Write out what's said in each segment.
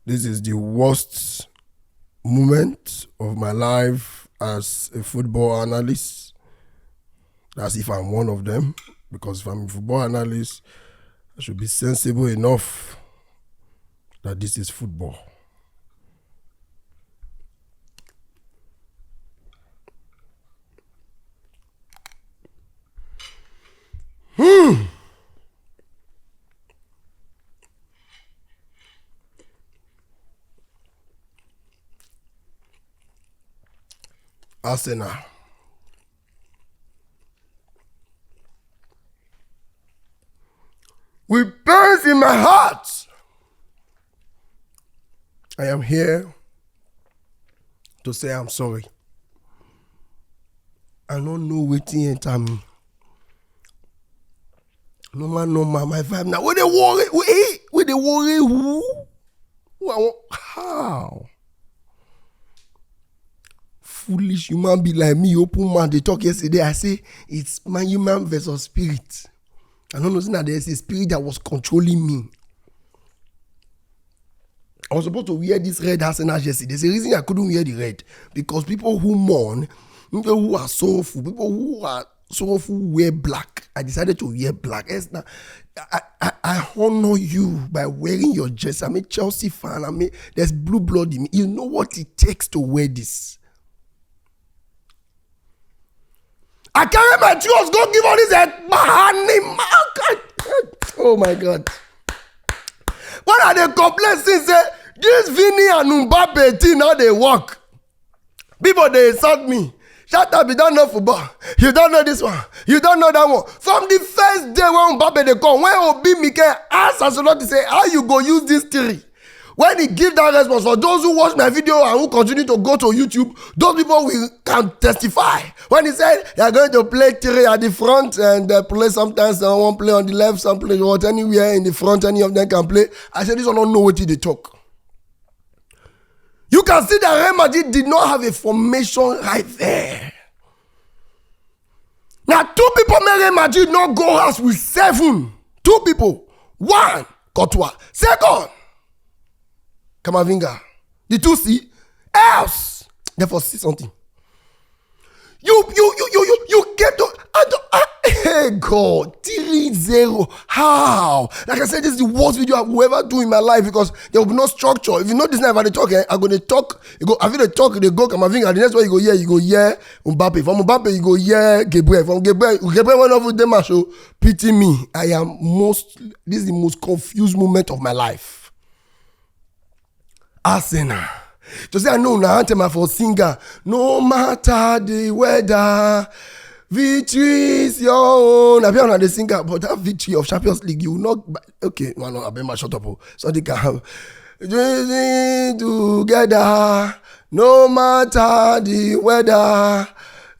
This is the worst moment of my life as a football analyst. That's if I'm one of them. Because if I'm a football analyst, I should be sensible enough that this is football. Arsenal. With pains in my heart, I am here to say I'm sorry. I don't know wetin enter me. No man, my vibe now. What they worry? What they worry? Who? How? Foolish human being like me, open man, they talk yesterday. I say it's my human versus spirit. I don't know that there's a spirit that was controlling me. I was supposed to wear this red Arsenal jersey. There's a reason I couldn't wear the red. Because people who mourn, people who are sorrowful, wear black. I decided to wear black. I honor you by wearing your jersey. I'm a Chelsea fan. There's blue blood in me. You know what it takes to wear this. I carry my trust, go give all this oh my God. What are they complaining say this Vini and Mbappe thing now they work? People they insult me. Shut up, you don't know football. You don't know this one. You don't know that one. From the first day when Mbappe they come, when Obi Mikel ask Ancelloti say how you go use this theory. When he give that response, for those who watch my video and who continue to go to YouTube, those people can testify. When he said they are going to play three at the front and play sometimes one play on the left, some play what anywhere in the front, any of them can play. I said this one don't know what they talk. You can see that Real Madrid did not have a formation right there. Now 2 people made Real Madrid not go house with 7. 2 people. 1, Courtois. 2nd, Kamavinga. The 2 see else. Therefore, see something. You get to hey God 3-0. How? Like I said, this is the worst video I will ever do in my life because there will be no structure. If you know this now, if I talk, I'm gonna talk. You go, I feel the talk, they go Kamavinga. The next one you go Mbappe. From Mbappe, you go Gabriel. From Gabriel one of them show pity me. This is the most confused moment of my life. Arsenal. To say I know now anthem for singer. No matter the weather, victory is your own. I be on the singer, but that victory of Champions League, you will not. Okay, no, I better shut up. So they can have together. No matter the weather,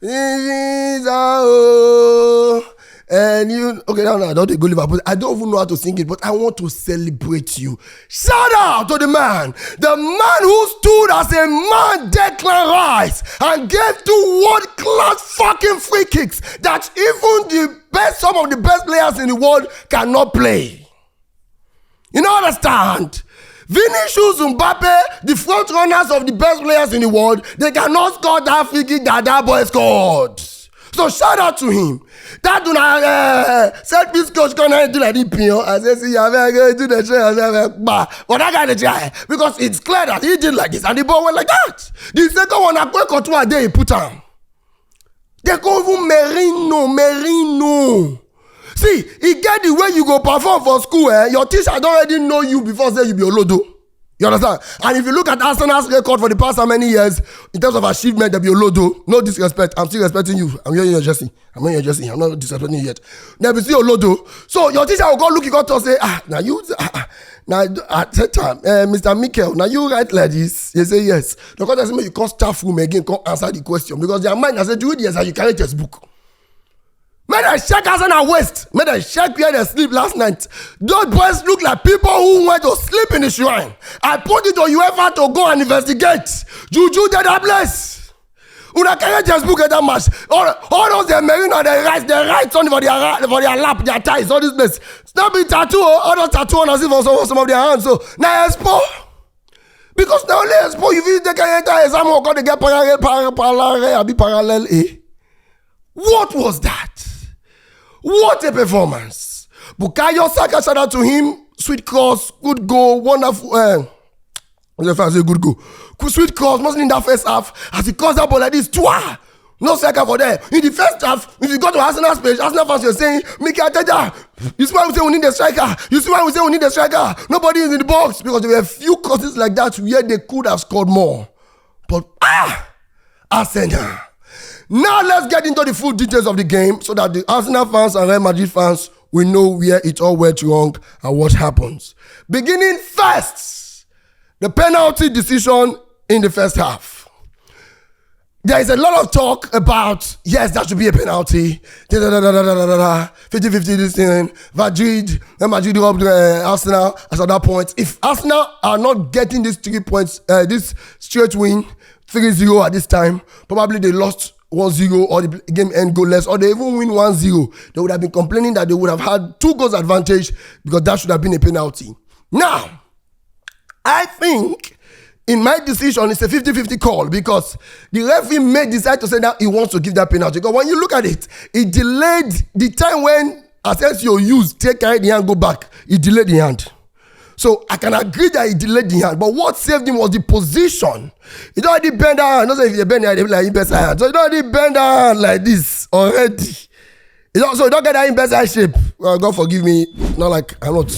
victory is our own. And you, okay, now I don't go Liverpool. I don't even know how to sing it, but I want to celebrate you. Shout out to the man who stood as a man, Declan Rice, and gave 2 world-class fucking free kicks that even some of the best players in the world cannot play. You know, understand? Vinicius, Mbappe, the front runners of the best players in the world, they cannot score that free kick that boy scored. So shout out to him. That do not set piece coach gonna do like this. I say, see, I'm going to do the train. But that guy the try because it's clear that he did like this and the ball went like that. The second one, I quick or 2 a day he put on. They call him Merino. See, he get the way you go perform for school. Your teacher don't already know you before say you be Olodo. You understand? And if you look at Arsenal's record for the past how many years, in terms of achievement, there be Olodo. No disrespect. I'm still respecting you. I'm wearing your jersey. I'm not disrespecting you yet. There be still Olodo. So your teacher will go look you go say, now you, now at that time, Mr. Mikel, now you write like this. You say yes. The coach says you can't staff room again, can't answer the question because their mind has said, do it yes, and you carry textbook. May they check Arsenal West. May they check where they sleep last night. Those boys look like people who went to sleep in the shrine. I put it on UEFA to go and investigate. Juju did that place. Una carry textbook at that match. All those they marine they write something for their lap, their thighs, all this place. Stop be tattoo, all those tattoo on as if for some of their hands. So now expo. Because now let's suppose you visit the entire exam or got to get parallel A. What was that? What a performance. Bukayo Saka, shout out to him. Sweet cross, good goal, wonderful. Good goal. Sweet cross, mostly in that first half. As he calls that ball like this, twa. No Saka for there. In the first half, if you go to Arsenal's page, Arsenal fans are saying, Mikel Arteta, you see why we say we need a striker. You see why we say we need a striker. Nobody is in the box. Because there were a few crosses like that where they could have scored more. But, Arsenal. Now let's get into the full details of the game so that the Arsenal fans and Real Madrid fans will know where it all went wrong and what happens. Beginning first, the penalty decision in the first half. There is a lot of talk about, yes, that should be a penalty. 50-50 this thing. Madrid robbed Arsenal at that point. If Arsenal are not getting these 3 points, this straight win, 3-0 at this time, probably they lost 1-0 or the game end goalless, or they even win 1-0. They would have been complaining that they would have had 2 goals advantage because that should have been a penalty. Now, I think in my decision, it's a 50-50 call because the referee may decide to say that he wants to give that penalty. Because when you look at it, it delayed the time when Ancelloti used, take carry the hand, go back. It delayed the hand. So I can agree that he delayed the hand, but what saved him was the position. He don't already bend down. Not say if you bend down, they be like in best hand. So he don't already bend down like this already. So you don't get that in best eye shape. God forgive me. Not like I'm not,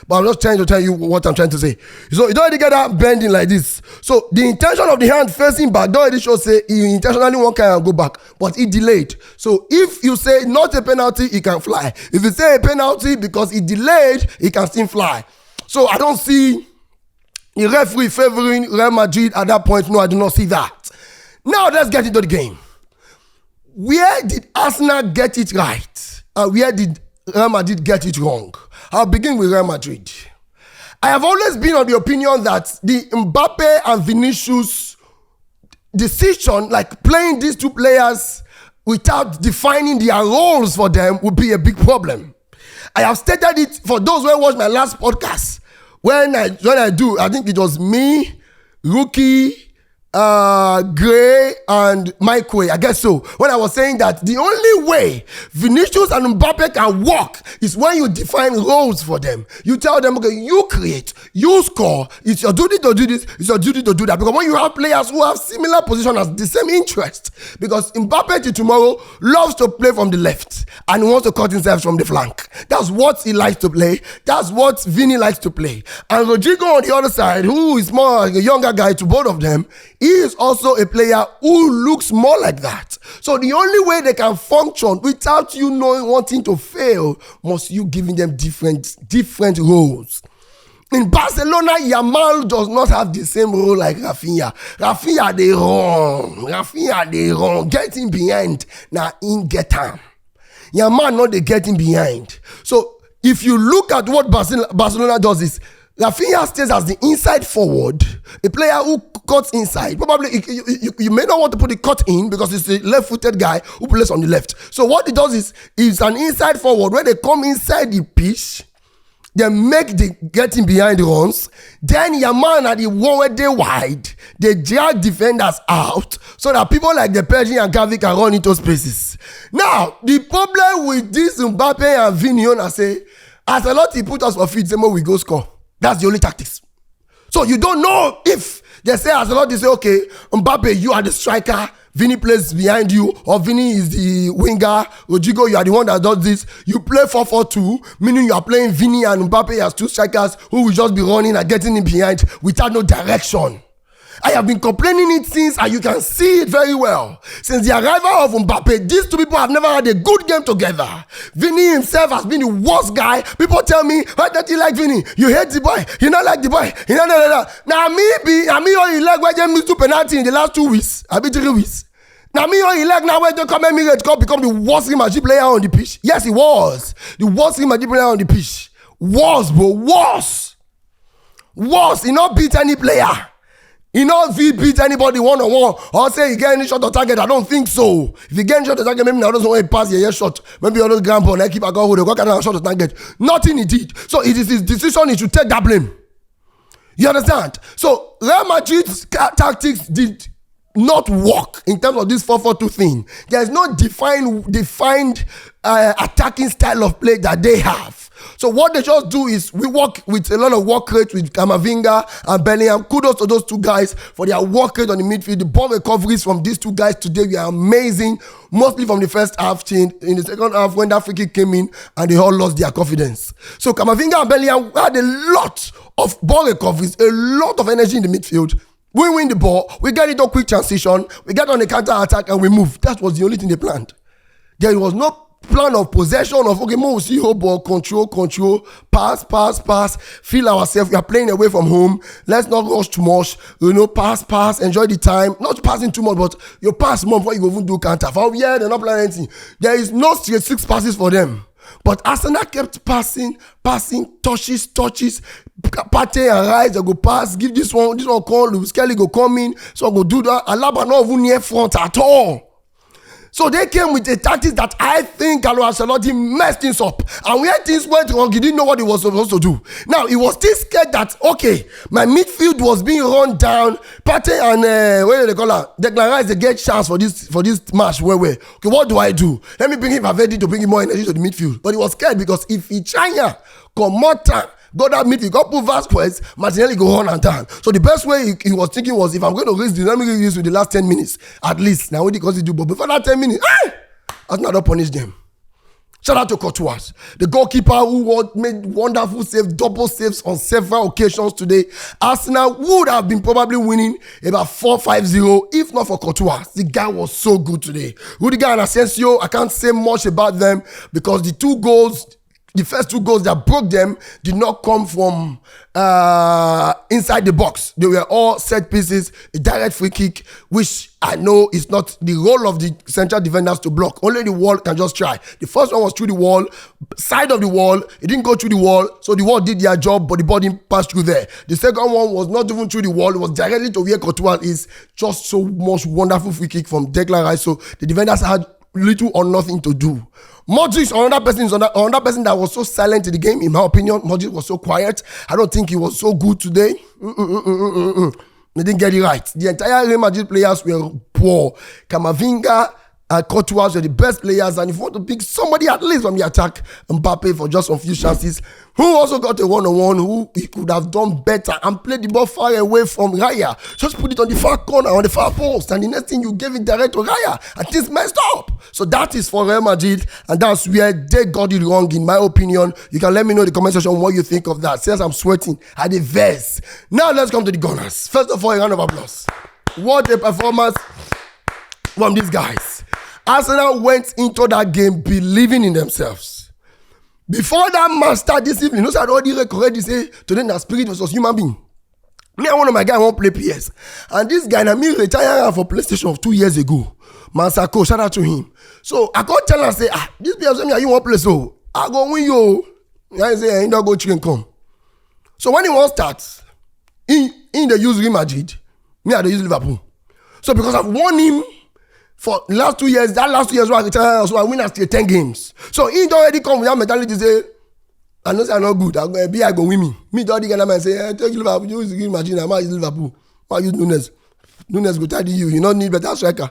but I'm just trying to tell you what I'm trying to say. So you don't already get that bending like this. So the intention of the hand facing back don't already show say he intentionally want carry and go back, but he delayed. So if you say not a penalty, he can fly. If you say a penalty because he delayed, he can still fly. So I don't see the referee favoring Real Madrid at that point. No, I do not see that. Now let's get into the game. Where did Arsenal get it right? And where did Real Madrid get it wrong? I'll begin with Real Madrid. I have always been of the opinion that the Mbappe and Vinicius decision, like playing these 2 players without defining their roles for them, would be a big problem. I have stated it for those who watched my last podcast. When I think it was me, Rookie, Gray, and Mike Way, I guess so. When I was saying that the only way Vinicius and Mbappe can work is when you define roles for them. You tell them, okay, you create, you score. It's your duty to do this, it's your duty to do that. Because when you have players who have similar position as the same interest, because Mbappe till tomorrow loves to play from the left and he wants to cut himself from the flank. That's what he likes to play. That's what Vini likes to play. And Rodrigo on the other side, who is more like a younger guy to both of them, he is also a player who looks more like that. So the only way they can function without you wanting to fail, must you giving them different roles. In Barcelona, Yamal does not have the same role like Rafinha. Rafinha, they run. Getting behind, now in get time. Yamal not they getting behind. So if you look at what Barcelona does is, Rafinha stays as the inside forward, a player who cuts inside. Probably you may not want to put the cut in because it's a left-footed guy who plays on the left. So what he does is he's an inside forward. When they come inside the pitch, they make the getting behind runs. Then Yaman at the one where they wide, they drag defenders out so that people like the Persian and Gavi can run into spaces. Now, the problem with this Mbappe and Vini, I say, Ancelloti put us for feet, same way we go score. That's the only tactics. So you don't know if they say Ancelloti say, okay, Mbappe, you are the striker, Vini plays behind you, or Vini is the winger, Rodrigo, you are the one that does this. You play 4-4-2, meaning you are playing Vini and Mbappe as 2 strikers who will just be running and getting in behind without no direction. I have been complaining it since, and you can see it very well. Since the arrival of Mbappe, these 2 people have never had a good game together. Vini himself has been the worst guy. People tell me, why don't you like Vini? You hate the boy. You not like the boy. You not. Now me or you like why they missed 2 penalty in the last 2 weeks. I be 3 weeks. Now me or you like now when they come and become the worst Real Madrid player on the pitch. Yes, he was the worst Real Madrid player on the pitch. Worse, bro. Worse. He not beat any player. He not beat anybody one-on-one or say he get any shot on target. I don't think so. If he get any shot on target, maybe I don't want to pass your shot. Maybe all those grandpa and keep a go hold. Go get a shot on target. Nothing he did. So it is his decision. He should take that blame. You understand? So Real Madrid's tactics did not work in terms of this 4-4-2 thing. There's no defined attacking style of play that they have. So what they just do is we work with a lot of work rate with Camavinga and Bellingham. Kudos to those two guys for their work rate on the midfield. The ball recoveries from these two guys today were amazing, mostly from the first half. In the second half, when that free kick came in and they all lost their confidence. So Camavinga and Bellingham had a lot of ball recoveries, a lot of energy in the midfield. We win the ball, we get into a quick transition, we get on the counter attack and we move. That was the only thing they planned. There was no plan of possession of okay, we'll see whole ball, control, pass, feel ourselves. We are playing away from home. Let's not rush too much. Pass, enjoy the time. Not passing too much, but you pass more before you go even do counter. For they're not planning anything. There is no straight 6 passes for them. But Arsenal kept passing, touches. Partey and Rice, they go pass, give this one call, Lewis Kelly go come in, so go do that. Alaba not even near front at all. So they came with a tactic that I think Ancelloti messed things up. And when things went wrong, he didn't know what he was supposed to do. Now, he was still scared that, okay, my midfield was being run down. Partey and, what do they call her? Declan Rice, they get chance for this match. Okay, what do I do? Let me bring him Valverde to bring him more energy to the midfield. But he was scared because if he China, Komota, go that midfield, go put Vasquez, Martinelli go on and down. So the best way he was thinking was, if I'm going to raise this, let me raise this with the last 10 minutes at least. Now, what because he do, but before that 10 minutes, Arsenal don't punish them. Shout out to Courtois, the goalkeeper who made wonderful saves, double saves on several occasions today. Arsenal would have been probably winning about 4-5-0 if not for Courtois. The guy was so good today. Rudiger and Asensio, I can't say much about them because the first 2 goals that broke them did not come from inside the box. They were all set pieces, a direct free kick, which I know is not the role of the central defenders to block. Only the wall can just try. The first one was through the wall, side of the wall. It didn't go through the wall, so the wall did their job, but the ball didn't pass through there. The second one was not even through the wall. It was directly to where Courtois is. Just so much wonderful free kick from Declan Rice. So the defenders had little or nothing to do. Modric, another person that was so silent in the game, in my opinion. Modric was so quiet. I don't think he was so good today. They didn't get it right. The entire Real Madrid players were poor. Camavinga and Courtois were the best players, and if you want to pick somebody at least from the attack, Mbappe for just some few chances, who also got a one-on-one, who he could have done better and played the ball far away from Raya. Just put it on the far corner, on the far post, and the next thing you gave it direct to Raya, and things messed up. So that is for Real Madrid, and that's where they got it wrong, in my opinion. You can let me know in the comment section what you think of that. Since I'm sweating at the verse. Now let's come to the Gunners. First of all, a round of applause. What a performance from these guys. Arsenal went into that game believing in themselves. Before that match started this evening, I already recorded say today na spirit versus human being. Me and one of my guys won't play PS. And this guy, me retired for PlayStation 2 years ago. Mansako, shout out to him. So I can't tell him, say, this PS, you won't play so. I go win you. I say, he don't go chicken come. So when he won't start, in the use Real Madrid, me I dey use Liverpool. So because I've won him for the last 2 years, that last 2 years, so I win after 10 games. So he already come with that mentality to say, I know say I'm not good. I go win me. Me the other guy man say, take Liverpool, use Imagine, I might use Liverpool. I use Nunes. Nunes go tell you, you don't need better striker.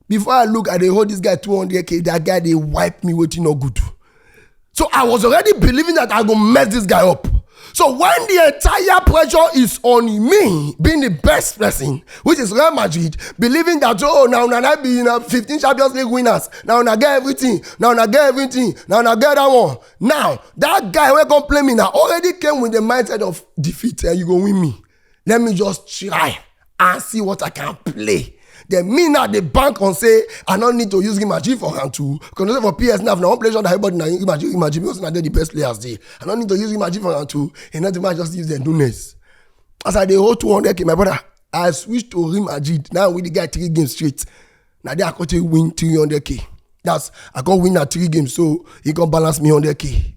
Before I look at the whole this guy 200k, that guy they wipe me waiting no good. So I was already believing that I go mess this guy up. So when the entire pressure is on me being the best person, which is Real Madrid, believing that, now I be 15 Champions League winners, now I get everything, now I get that one. Now, that guy who come play me now already came with the mindset of defeat and you go win me. Let me just try and see what I can play. Then me now the bank on say I don't need to use Imagine for hand too. Because for PS now, one player that everybody now Imagine because now they're the best players there. I don't need to use Imagine for hand too. And not the man just use the Nunes. As I the whole 200k, my brother, I switched to Real Madrid. Now we the guy 3 games straight. Now they are going to win 300k. That's I can win at 3 games, so he can balance me 100k.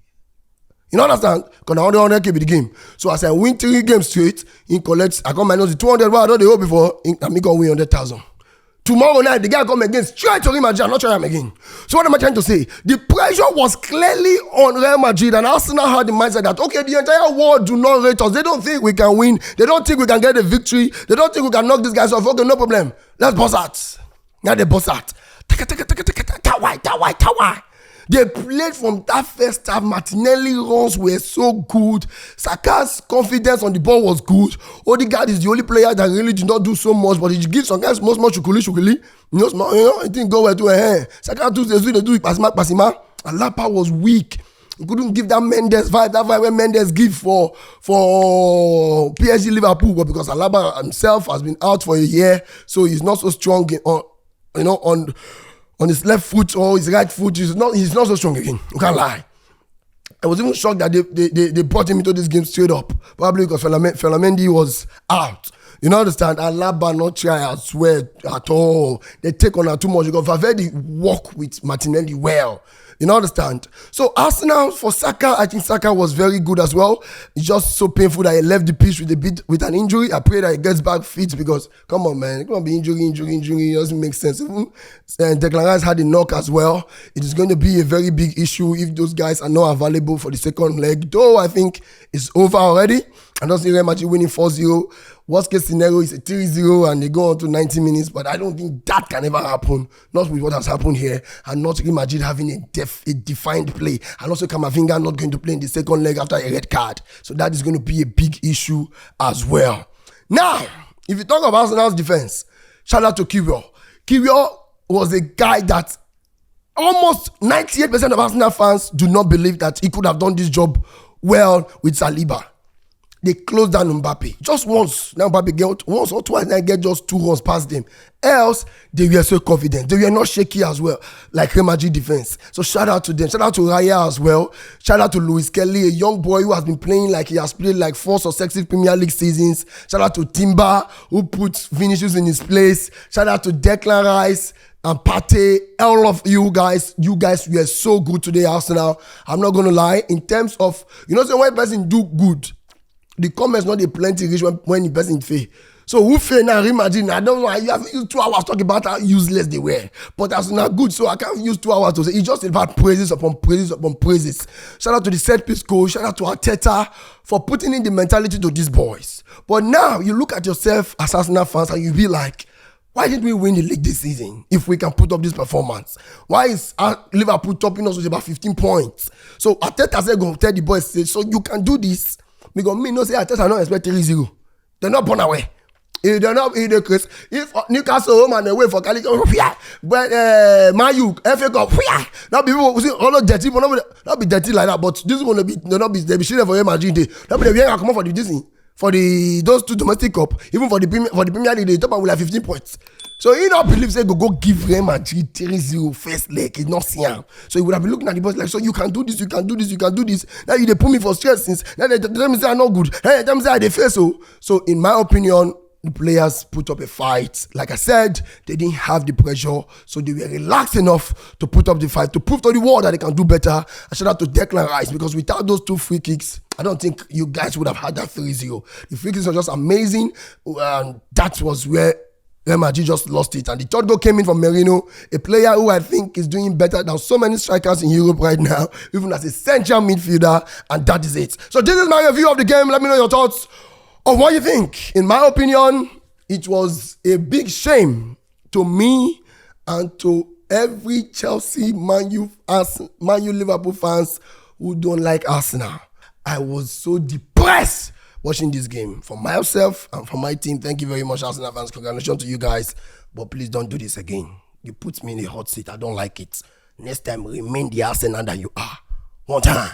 You understand? Because I 100k be the game. So as I win 3 games straight, he collects, I can minus the 200 what I don't know before, and me can win 100,000. Tomorrow night, the guy come again, straight to Real Madrid, I'm not trying him again. So what am I trying to say? The pressure was clearly on Real Madrid, and Arsenal had the mindset that, okay, the entire world do not rate us. They don't think we can win. They don't think we can get a victory. They don't think we can knock these guys off. Okay, no problem. Let's bust out. Now they bust out. Tawai. They played from that first half. Martinelli runs were so good. Saka's confidence on the ball was good. Odegaard is the only player that really did not do so much, but he gives some guys much shukuli. I think go well to a hand. Saka do it. Passima. And Lapa was weak. He couldn't give that Mendes vibe. That vibe where Mendes give for PSG Liverpool, but because Alaba himself has been out for a year, so he's not so strong on his left foot or his right foot. He's not so strong again. You can't lie. I was even shocked that they brought him into this game straight up. Probably because Felamendi was out. You know, understand? Alaba not try as well at all. They take on her too much. Because Valverde work with Martinelli well. You know, understand? So Arsenal for Saka, I think Saka was very good as well. It's just so painful that he left the pitch with an injury. I pray that he gets back fit because, come on, man, it can't be injury. It doesn't make sense. And Declan Rice had a knock as well. It is going to be a very big issue if those guys are not available for the second leg. Though I think it's over already. I don't see Real Madrid winning 4-0. Worst case scenario is a 3-0 and they go on to 90 minutes, but I don't think that can ever happen. Not with what has happened here, and not Real Madrid having a defined play, and also Camavinga not going to play in the second leg after a red card. So that is going to be a big issue as well. Now, if you talk about Arsenal's defense, shout out to Kiwior. Kiwior was a guy that almost 98% of Arsenal fans do not believe that he could have done this job well with Saliba. They closed down Mbappe. Just once. Now Mbappe get once or twice, now get just 2 runs past them. Else, they were so confident. They were not shaky as well, like Real Madrid defense. So shout out to them. Shout out to Raya as well. Shout out to Luis Kelly, a young boy who has been playing like he has played like 4 successive Premier League seasons. Shout out to Timber, who put Vinicius in his place. Shout out to Declan Rice and Partey. All of you guys were so good today, Arsenal. I'm not going to lie. In terms of, so when a person do good, the comments not the plenty rich when the person fail. So who fail now? Real Madrid. I don't know. You have used 2 hours talking about how useless they were, but that's not good. So I can't use 2 hours to say. It's just about praises upon praises upon praises. Shout out to the set piece coach. Shout out to Arteta for putting in the mentality to these boys. But now you look at yourself as Arsenal fans and you be like, why didn't we win the league this season if we can put up this performance? Why is Liverpool topping us with about 15 points? So Arteta said, go tell the boys, say, so you can do this. Because me no say Arteta not expect 3-0. They're not born away. If they're not in the case, if Newcastle home and away for Cali, but Man U, FA Cup, not be people see all dirty, but not be dirty like that. But this is gonna be they be shooting for Real Madrid. That be the way I come up for the Disney for those 2 domestic cup, even for the Premier League, they top up with like 15 points. So he not believe say go give Real Madrid 3-0 first leg. He's not seeing him. So he would have been looking at the boys like, so you can do this, you can do this, you can do this. Now you they put me for stress since now they tell me say I'm not good. Hey, tell me say they fail so. So in my opinion, the players put up a fight. Like I said, they didn't have the pressure, so they were relaxed enough to put up the fight, to prove to the world that they can do better. I shout out to Declan Rice because without those 2 free kicks, I don't think you guys would have had that 3-0. The free kicks were just amazing. That was where Real Madrid just lost it. And the third goal came in from Merino, a player who I think is doing better than so many strikers in Europe right now, even as a central midfielder, and that is it. So this is my review of the game. Let me know your thoughts of what you think. In my opinion, it was a big shame to me and to every Chelsea, Man U, Liverpool fans who don't like Arsenal. I was so depressed watching this game. For myself and for my team, thank you very much, Arsenal fans. Congratulations to you guys. But please don't do this again. You put me in a hot seat. I don't like it. Next time, remain the Arsenal that you are. One time.